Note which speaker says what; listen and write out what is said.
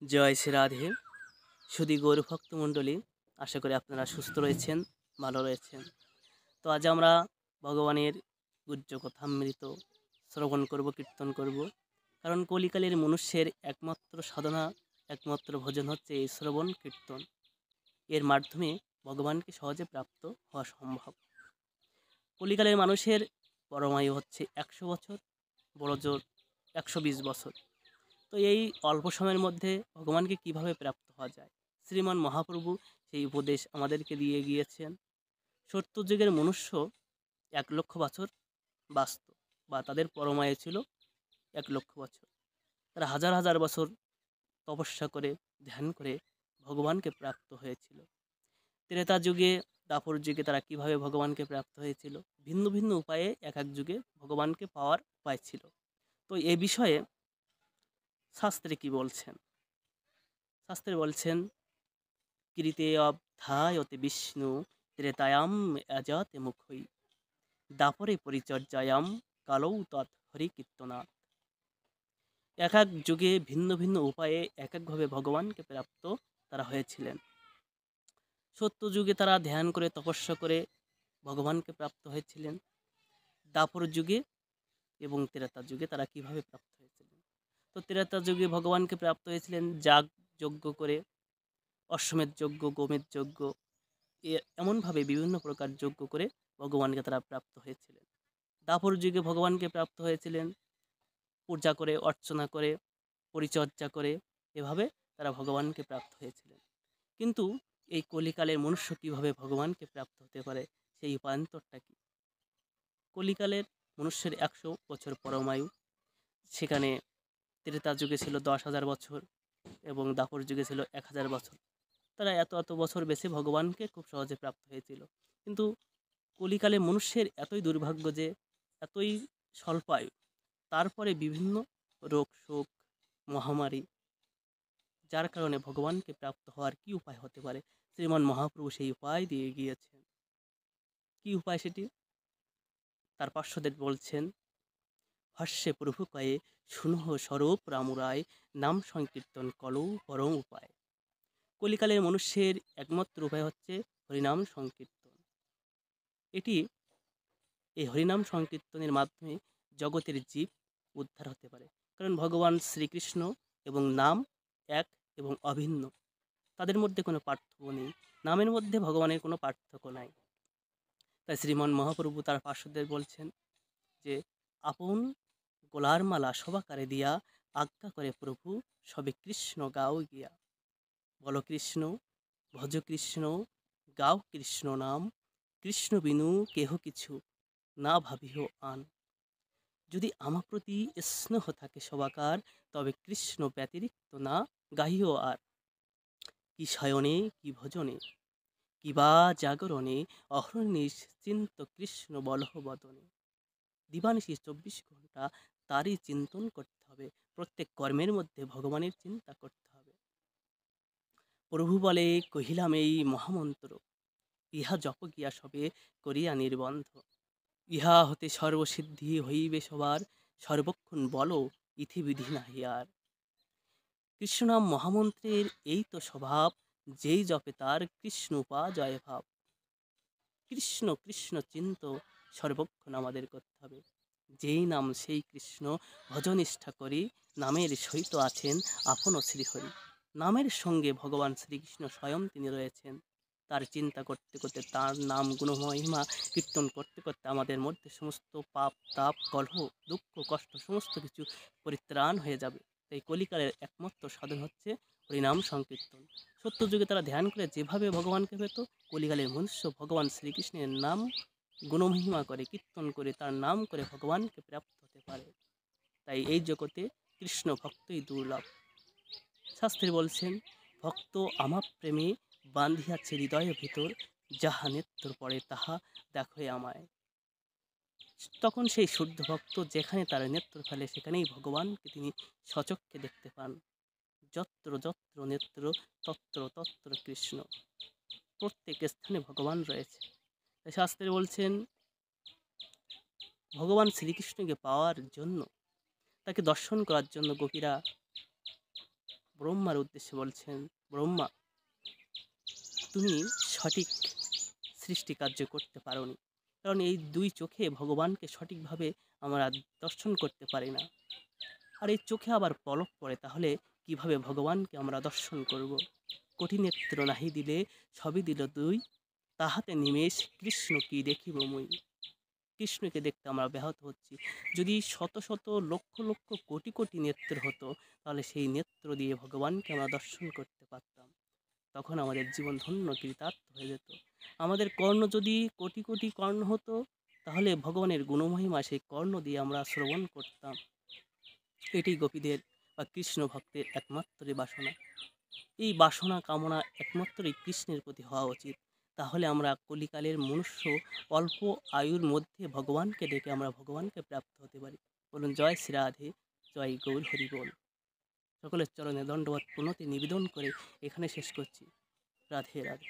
Speaker 1: জয় শ্রী রাধে। সুধী গৌর ভক্তমণ্ডলী, আশা করি আপনারা সুস্থ রয়েছেন, ভালো রয়েছেন। তো আজ আমরা ভগবানের গুহ্য কথামৃত শ্রবণ করব, কীর্তন করব। কারণ কলিকালের মনুষ্যের একমাত্র সাধনা, একমাত্র ভোজন হচ্ছে এই শ্রবণ কীর্তন। এর মাধ্যমে ভগবানকে সহজে প্রাপ্ত হওয়া সম্ভব। কলিকালের মানুষের পরমায়ু হচ্ছে 100 বছর, বড় জোর 120 বছর। তো এই অল্প সময়ের মধ্যে ভগবানকে কিভাবে প্রাপ্ত হওয়া যায়, শ্রীমান মহাপ্রভু সেই উপদেশ আমাদেরকে দিয়ে গিয়েছেন। সত্যযুগের মনুষ্য 1,00,000 বছর বাঁচত, বা তাদের পরমায়ু ছিল 1,00,000 বছর। তারা হাজার হাজার বছর তপস্যা করে, ধ্যান করে ভগবানকে প্রাপ্ত হয়েছিল। ত্রেতা যুগে, দাপর যুগে তারা কিভাবে ভগবানকে প্রাপ্ত হয়েছিল, ভিন্ন ভিন্ন উপায়ে এক এক যুগে ভগবানকে পাওয়ার উপায় ছিল। তো এ বিষয়ে শাস্ত্রে কি বলছেন? শাস্ত্রে বলছেন, কৃতে অবধায়তে বিষ্ণু ত্রেতায়াম অজাতে মুখই দাপরে পরিচর্যায়াম কালৌ তৎ হরিকীর্তনাথ। এক এক যুগে ভিন্ন ভিন্ন উপায়ে এক একভাবে ভগবানকে প্রাপ্ত তারা হয়েছিলেন। সত্য যুগে তারা ধ্যান করে, তপস্যা করে ভগবানকে প্রাপ্ত হয়েছিলেন। দাপর যুগে এবং ত্রেতা যুগে তারা কিভাবে প্রাপ্ত হয়েছিলেন? তো ত্রেতা যুগে ভগবানকে প্রাপ্ত হয়েছিলেন যাগ যজ্ঞ করে, অশ্বমেধ যজ্ঞ, গোমেধ যজ্ঞ, এমনভাবে বিভিন্ন প্রকার যজ্ঞ করে ভগবানকে তারা প্রাপ্ত হয়েছিলেন। দাপর যুগে ভগবানকে প্রাপ্ত হয়েছিলেন পূজা করে, অর্চনা করে, পরিচর্যা করে, এভাবে তারা ভগবানকে প্রাপ্ত হয়েছিলেন। কিন্তু এই কলিকালের মনুষ্য কিভাবে ভগবানকে প্রাপ্ত হতে পারে, সেই উপায়ন্তরটা কি? কলিকালের মনুষ্যের 100 বছর পরমায়ু, সেখানে ত্রেতা যুগে ছিল 10,000 বছর এবং দাপর যুগে ছিল 1,000 বছর। তারা এত এত বছর বেশি ভগবানকে খুব সহজে প্রাপ্ত হয়েছিল। কিন্তু কলিকালে মনুষ্যের এতই দুর্ভাগ্য যে এতই স্বল্প আয়ু, তারপরে বিভিন্ন রোগ শোক, মহামারী, যার কারণে ভগবানকে প্রাপ্ত হওয়ার কি উপায় হতে পারে? শ্রীমান মহাপ্রভু সেই উপায় দিয়ে গিয়েছেন। কি উপায় সেটি? তার পার্শ্বদের বলছেন, হর্ষে প্রভু কয়ে শুনহ স্বরূপ রামুরায় নাম সংকীর্তন কলৌ পরম উপায়। কলিকালের মনুষ্যের একমাত্র উপায় হচ্ছে হরিনাম সংকীর্তন। এটি, এই হরিনাম সংকীর্তনের মাধ্যমে জগতের জীব উদ্ধার হতে পারে। কারণ ভগবান শ্রীকৃষ্ণ এবং নাম এক এবং অভিন্ন, তাদের মধ্যে কোনো পার্থক্য নেই। নামের মধ্যে ভগবানের কোনো পার্থক্য নাই। তাই শ্রীমান মহাপ্রভু তার পার্শ্বদের বলছেন যে, আপন গোলার মালা সবাকারে দিয়া আজ্ঞা করে প্রভু সবে কৃষ্ণ গাও গিয়া। বলো কৃষ্ণ, ভজ কৃষ্ণ, গাও কৃষ্ণ নাম, কৃষ্ণ বিনু কেহ কিছু না ভাবিহ আন। যদি আমার প্রতি স্নেহ থাকে সবাকার, তবে কৃষ্ণ ব্যতিরিক্ত না গাহিও আর। কি শয়নে, কি ভজনে, কি বা জাগরণে, অহর্নিশ চিন্ত কৃষ্ণ বলহ বদনে। দিবানিশি 24 ঘন্টা তারই চিন্তন করতে হবে। প্রত্যেক কর্মের মধ্যে ভগবানের চিন্তা করতে হবে। প্রভু বলে, কহিলাম এই মহামন্ত্র, ইহা জপ গিয়া সবে করিয়া নির্বন্ধ। ইহা হতে সর্বসিদ্ধি হইবে সবার, সর্বক্ষণ বলো ইথিবিধি নাহি আর। কৃষ্ণনাম মহামন্ত্রের এই তো স্বভাব, যেই জপে তার কৃষ্ণ উপাজয় ভাব। কৃষ্ণ কৃষ্ণ চিন্ত সর্বক্ষণ আমাদের করতে হবে। যেই নাম সেই কৃষ্ণ, ভজনিষ্ঠা করি, নামের সহিত আছেন আপন শ্রীহরি। নামের সঙ্গে ভগবান শ্রীকৃষ্ণ স্বয়ং তিনি রয়েছেন। তার চিন্তা করতে করতে, তার নাম গুণমহিমা কীর্তন করতে করতে আমাদের মধ্যে সমস্ত পাপ তাপ কলহ দুঃখ কষ্ট সমস্ত কিছু পরিত্রাণ হয়ে যাবে। তাই কলিকালের একমাত্র সাধন হচ্ছে হরিনাম সংকীর্তন। সত্য যুগে তারা ধ্যান করে যেভাবে ভগবানকে পেত, কলিকালের মনুষ্য ভগবান শ্রীকৃষ্ণের নাম গুণমহিমা করে, কীর্তন করে, তার নাম করে ভগবানকে প্রাপ্ত হতে পারে। তাই এই জগতে কৃষ্ণ ভক্তই দুর্লভ। শাস্ত্রে বলছেন, ভক্ত আমার প্রেমে বান্ধিয়াছে হৃদয়ের ভিতর, যাহা নেত্র পড়ে তাহা দেখে আমায়। তখন সেই শুদ্ধ ভক্ত যেখানে তার নেত্র ফেলে, সেখানেই ভগবানকে তিনি সচক্ষে দেখতে পান। যত্র যত্র নেত্র তত্র তত্র কৃষ্ণ। প্রত্যেক স্থানে ভগবান রয়েছে। শাস্ত্রে বলছেন, ভগবান শ্রীকৃষ্ণকে পাওয়ার জন্য, তাকে দর্শন করার জন্য গোপীরা ব্রহ্মার উদ্দেশ্যে বলছেন, ব্রহ্মা, তুমি সঠিক সৃষ্টি কার্য করতে পারোনি, কারণ এই দুই চোখে ভগবানকে সঠিকভাবে আমরা দর্শন করতে পারি না। আর এই চোখে আবার পলক পড়ে, তাহলে কিভাবে ভগবানকে আমরা দর্শন করব? কোটি নেত্র নাহি দিলে সবই দিল দুই, তাহাতে নিমেষ কৃষ্ণ কি দেখিব মুই। কৃষ্ণকে দেখতে আমরা ব্যাহত হচ্ছি। যদি শত শত লক্ষ লক্ষ কোটি কোটি নেত্র হতো, তাহলে সেই নেত্র দিয়ে ভগবানকে আমরা দর্শন করতে পারতাম। তখন আমাদের জীবন ধন্য কৃতার্থ হয়ে যেত। আমাদের কর্ণ যদি কোটি কোটি কর্ণ হতো, তাহলে ভগবানের গুণমহিমা সেই কর্ণ দিয়ে আমরা শ্রবণ করতাম। এটি গোপীদের বা কৃষ্ণ ভক্তের একমাত্রই বাসনা। এই বাসনা কামনা একমাত্রই কৃষ্ণের প্রতি হওয়া উচিত। তাহলে আমরা কলিকালের মনুষ্য অল্প আয়ুর মধ্যে ভগবানকে ডেকে আমরা ভগবানকে প্রাপ্ত হতে পারি। বলুন জয় শ্রী রাধে, জয় গৌর হরি বল। সকলের চরণে দণ্ডবত প্রণতি নিবেদন করে এখানে শেষ করছি। রাধে রাধে।